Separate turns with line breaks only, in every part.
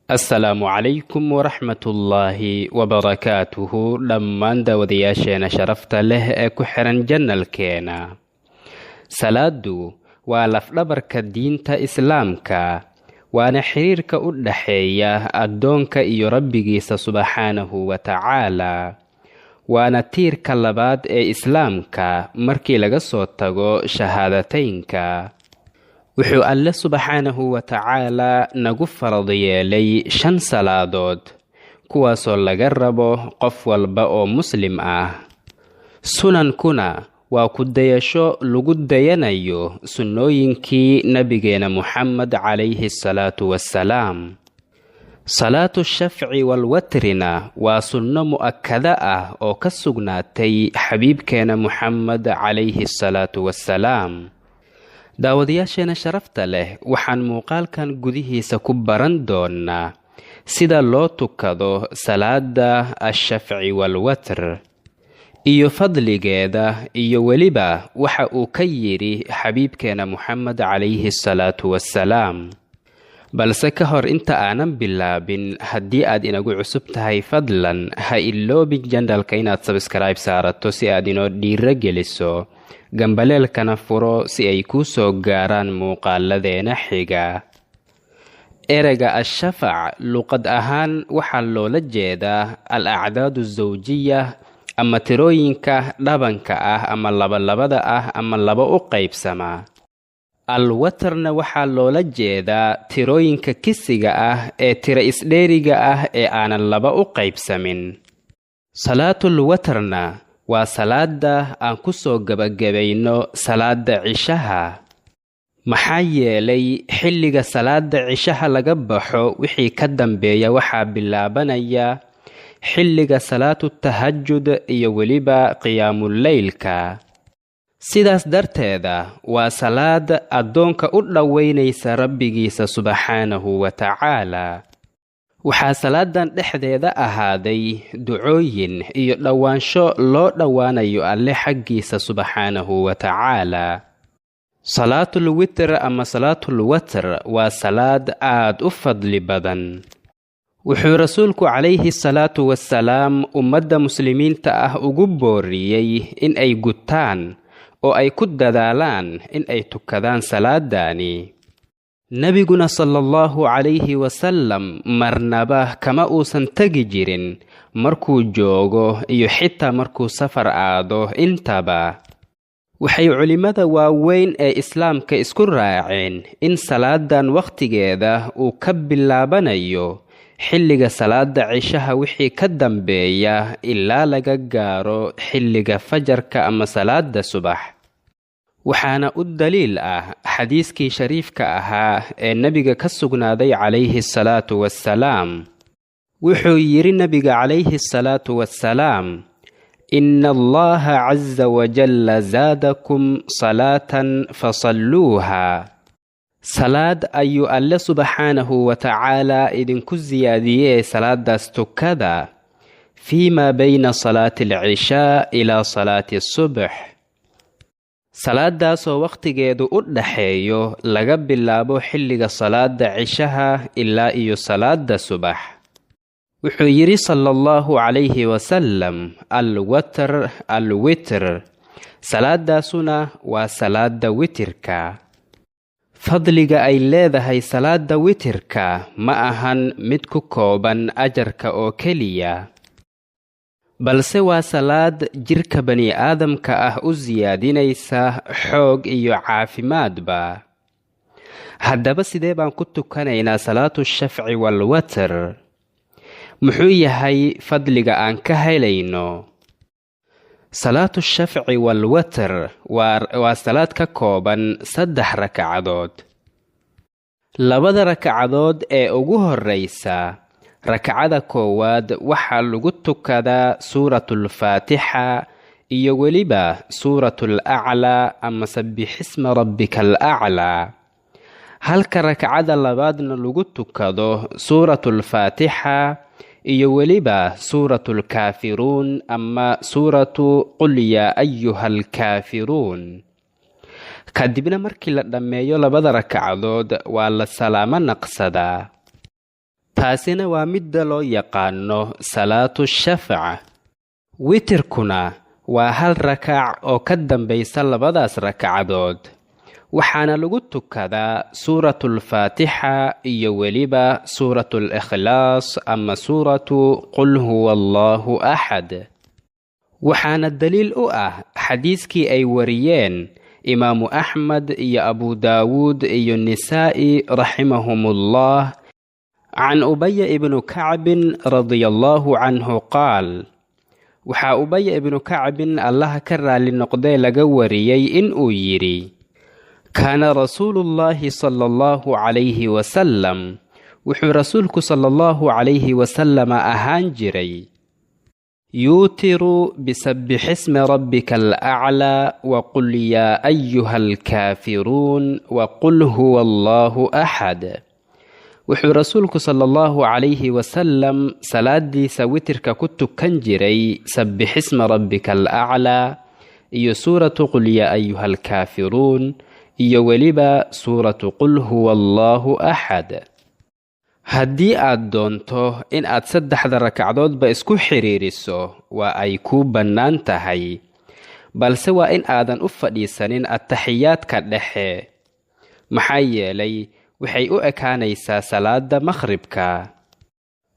asalaamu calaykum waraxmatullaahi wabarakaatuhu dhammaan daawadayaasheena sharafta leh ee ku xiran janalkeena. salaadu waa lafdhabarka diinta islaamka, waana xiriirka u dhaxeeya addoonka iyo rabbigiisa subxaanahu wa tacaala. waana tiirka labaad ee islaamka markii laga soo tago shahaadateynka. wuxuu alle subxaanahu wa tacaala nagu farad yeelay 5 salaadood, kuwaasoo laga rabo qof walba oo muslim ah. sunankuna waa ku dayasho lagu dayanayo sunnooyinkii nabigeena Muxamed calayhi salaatu wassalaam. salaatu shafci walwatrina waa sunno mu'akkada ah oo ka sugnaatay xabiibkeena Muxamed calayhi salaatu wassalaam. daawadayaasheena sharafta leh, waxaan muuqaalkan gudihiisa ku baran doonaa sida loo tukado salaada ashafci walwatr iyo fadligeeda, iyo weliba waxa uu ka yidhi xabiibkeena Muxamed calayhi salaatu wassalaam. balse ka hor inta aanan bilaabin, haddii aad inagu cusub tahay, fadlan ha iloobin janalka inaad sabskaraib saarato si aad inoo dhiiro geliso, gambaleelkana furo si ay kuu soo gaaraan muuqaaladeena xiga. ereyga ashafac luqad ahaan waxaa loola jeedaa al-acdaadu zawjiya, ama tirooyinka dhabanka ah ama labalabada ah ama laba u qaybsama. al-watrna waxaa loola jeedaa tirooyinka kisiga ah ee tiro isdheeriga ah ee aanan laba u qaybsamin. salaatul watrna waa salaada aan ku soo gabagabayno salaada cishaha. maxaa yeelay xilliga salaada cishaha laga baxo wixii ka dambeeya waxaa bilaabanaya xilliga salaatu tahajjud iyo weliba qiyaamuleylka. sidaas darteeda waa salaad addoonka u dhoweynaysa rabbigiisa subxaanahu wa tacaala. waxaa salaadan dhexdeeda ahaaday ducooyin iyo dhowaansho loo dhowaanayo alle xaggiisa subxaanahu wa tacaala. salaatul witr ama salaatul watr waa salaad aad u fadli badan. wuxuu rasuulku calayhi salaatu wassalaam ummadda muslimiinta ah ugu booriyey in ay gutaan oo ay ku dadaalaan in ay tukadaan salaadani. nebiguna sallallahu calayhi wasallam marnaba kama uusan tegi jirin markuu joogo iyo xitaa markuu safar aado intaba. waxay culimmada waaweyn ee islaamka isku raaceen in salaadan wakhtigeeda uu ka bilaabanayo xilliga salaada cishaha wixii ka dambeeya ilaa laga gaaro xilliga fajarka ama salaada subax. waxaana u daliil ah xadiiskii shariifka ahaa ee nebiga ka sugnaaday calayhi salaatu wassalaam. wuxuu yidhi nebiga calayhi salaatu wassalaam: ina allaha caza wajalla zaadakum salaatan fasalluuha. salaad ayuu alle subxaanahu wa tacaala idinku siyaadiyey salaadaas tukada fii maa bayna salaati alcishaa ilaa salaati asubx. salaadaasoo wakhtigeedu u dhaxeeyo laga bilaabo xilliga salaada cishaha ilaa iyo salaada subax. wuxuu yidhi sallallahu calayhi wasallam: alwitr. salaadaasuna waa salaada witirka. fadliga ay leedahay salaada witirka ma ahan mid ku kooban ajarka oo keliya, balse waa salaad jirka bani aadamka ah u siyaadinaysa xoog iyo caafimaadba. haddaba sidee baan ku tukanaynaa salaatu shafci walwatr? muxuu yahay fadliga aan ka helayno? salaatu shafci walwatr waa salaad ka kooban 3 rakacadood. 2 rakacadood ee ugu horraysa, rakacada koowaad waxaa lagu tukadaa suuratul faatixa iyo weliba suuratul aclaa ama sabbixisma rabbikal aclaa. halka rakacada labaadna lagu tukado suuratul faatixa iyo weliba suuratul kaafiruun ama suuratu qul yaa ayuhal kaafiruun. kadibna markii la dhammeeyo 2 rakacadood waa la salaamo naqsadaa. taasina waa midda loo yaqaano salaatu shafca. witirkuna waa hal rakac oo ka dambaysa labadaas rakacadood, waxaana lagu tukadaa suuratul faatixa iyo weliba suuratul ikhlaas ama suuratu qul huwa allaahu axad. waxaana daliil u ah xadiiskii ay wariyeen imaamu axmed iyo abu daawuud iyo nisaa'i raximahumullah can ubaya ibnu kacbin radiyallaahu canhu qaal, waxaa ubaya ibnu kacbin allaha ka raali noqdee laga wariyey inuu yidhi: kaana rasuulullaahi sala allahu calayhi wasalam, wuxuu rasuulku sala allahu calayhi wasalama ahaan jiray yuutiru bisabbixismi rabbika alaclaa waqul yaa ayuha alkaafiruun waqul huwa allaahu axad. wuxuu rasuulku sala allahu calayhi wasalam salaadiisa witirka ku tukan jiray sabbixisma rabbika alaclaa iyo suuratu qul yaa ayuha alkaafiruun iyo weliba suuratu qul huwa allaahu axad. haddii aad doonto in aad 3 rakacdoodba isku xiriiriso waa ay kuu bannaan tahay, balse waa in aadan u fadhiisanin attaxiyaadka dhexe, maxaa yeelay waxay u ekaanaysaa salaada makhribka.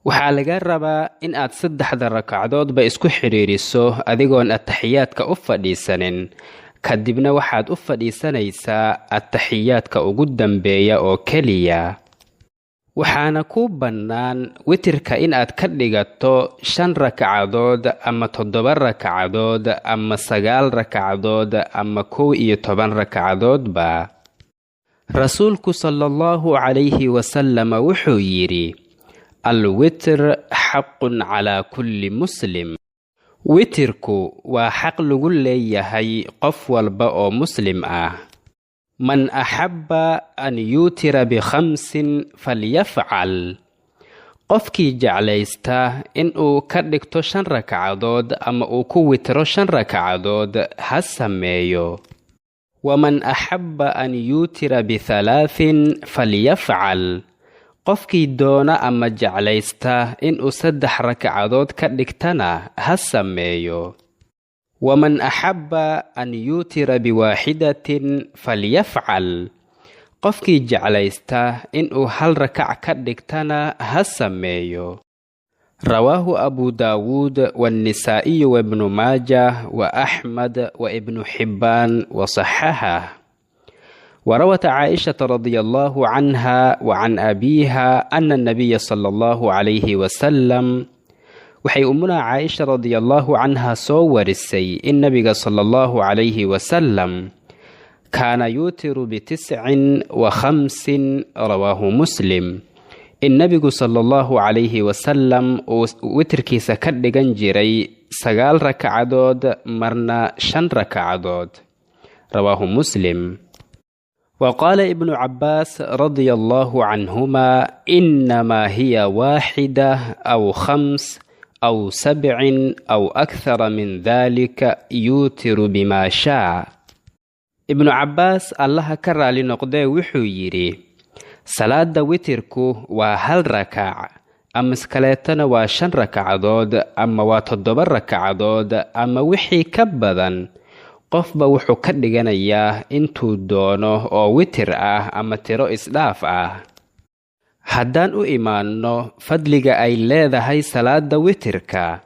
waxaa laga rabaa in aad 3 rakacdoodba isku xiriiriso adigoon attaxiyaadka u fadhiisanin, kadibna waxaad u fadhiisanaysaa attaxiyaadka ugu dambeeya oo keliya. waxaana kuu bannaan witirka in aad ka dhigato 5 rakacadood ama 7 rakacadood ama 9 rakacadood ama 11 rakacadoodba. rasuulku sala allahu calayhi wasalama wuxuu yidhi: alwitr xaqun calaa kulli muslim. witirku waa xaq lagu leeyahay qof walba oo muslim ah. man axabba an yuutira b5 falyafcal. qofkii jeclaysta inuu ka dhigto 5 rakacadood ama uu ku witro 5 rakacadood ha sameeyo. waman axabba an yuutira b3 falyafcal. qofkii doona ama jeclaysta inuu 3 rakacadood ka dhigtana ha sameeyo. waman axabba an yuutira b1 falyafcal. qofkii jeclaysta inuu 1 rakac ka dhigtana ha sameeyo. rawaahu abu daawuud waannisaa'iy wabnu maajah wa axmed wa ibnu xibbaan wasaxaxah. وروت عائشة رضي الله عنها وعن أبيها أن النبي صلى الله عليه وسلم waxay ummuna caaisha radiyallaahu canha soo warisay in nabiga sala allahu calayhi wasalam kaana yuutiru b9 wa 5 rawaahu muslim. in nabigu sala allahu calayhi wasalam uu witirkiisa ka dhigan jiray 9 rakacadood marna 5 rakacadood, rawaahu muslim. وقال ابن عباس رضي الله عنهما إنما هي 1 أو 5 أو 7 أو أكثر من ذلك يوتر بما شاء. ابن عباس الله كرى لنقضي وحيري salaada witirku waa 1 rakac ama iskaleetana waa 5 rakacadood ama waa 7 rakacadood ama wixii ka badan. qofba wuxuu ka dhiganayaa intuu doono oo witir ah ama tiro isdhaaf ah. haddaan u imaanno fadliga ay leedahay salaada witirka,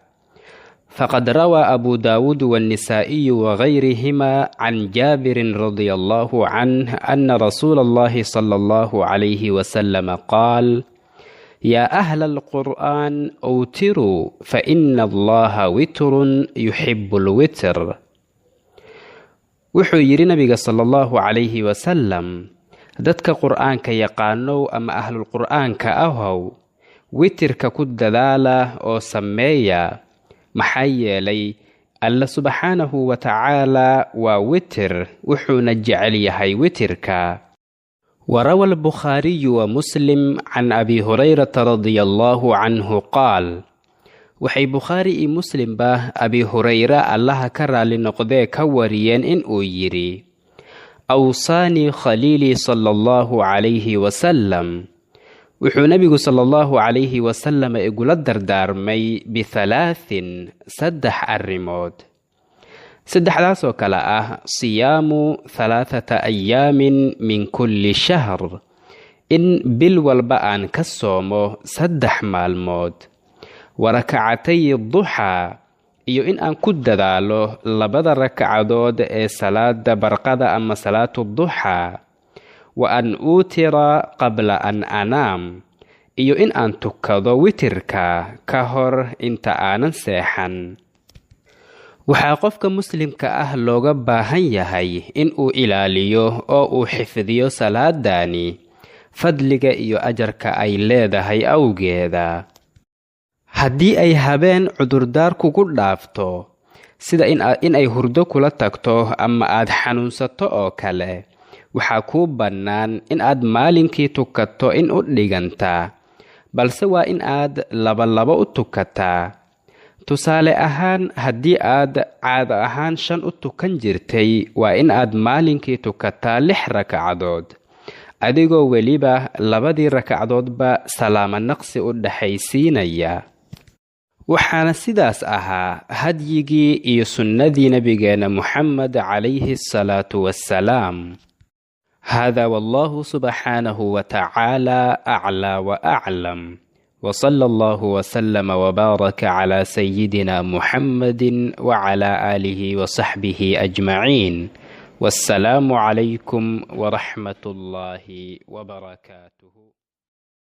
faqad rawaa abu daawuud waannisaa'iy wagayrihima can jaabirin radiyallaahu canh anna rasuula allahi sala allahu calayhi wasalam qaal: yaa ahla alqur'aan awtiruu fa ina allaha witrun yuxibu lwitr. wuxuu yidhi nabiga sala allahu calayhi wasalam: dadka qur'aanka yaqaanow ama ahlulqur'aanka ahow, witirka ku dadaala oo sameeya, maxaa yeelay alla subxaanahu wa tacaala waa witir, wuxuuna jecel yahay witirka. warawa albukhaariyu wa muslim can abi hurayrata radiyallaahu canhu qaal: waxay bukhaari iyo muslimba abi hurayra allaha ka raali noqdee ka wariyeen inuu yidhi: awsaanii khaliilii sala allahu calayhi wasalam. wuxuu nebigu sallallahu calayhi wasallam igula dardaarmay bihalaahin 3 arrimood. saddexdaasoo kale ah siyaamu 3 ayaamin min kulli shahr, in bil walba aan ka soomo 3 maalmood, warakacatay duxaa, iyo in aan ku dadaalo 2 ragcadood ee salaada barqada ama salaatu duxaa, wa an uutira qabla an anaam, iyo in aan tukado witirka ka hor inta aanan seexan. waxaa qofka muslimka ah looga baahan yahay in uu ilaaliyo oo uu xifdiyo salaadani fadliga iyo ajarka ay leedahay awgeeda. haddii ay habeen cudurdaar kugu dhaafto, sida in ay hurdo kula tagto ama aad xanuunsato oo kale, waxaa kuu bannaan in aad maalinkii tukato in u dhiganta, balse waa in aad 2 u tukataa. tusaale ahaan, haddii aad caado ahaan 5 u tukan jirtay, waa in aad maalinkii tukataa 6 ragcadood, adigoo weliba 2 ragcadoodba salaamo naqsi u dhaxaysiinaya. waxaana sidaas ahaa hadyigii iyo sunnadii nabigeena Muxamed calayhi salaatu wassalaam. هذا والله سبحانه وتعالى أعلى وأعلم، وصلى الله وسلم وبارك على سيدنا محمد وعلى آله وصحبه أجمعين، والسلام عليكم ورحمة الله وبركاته.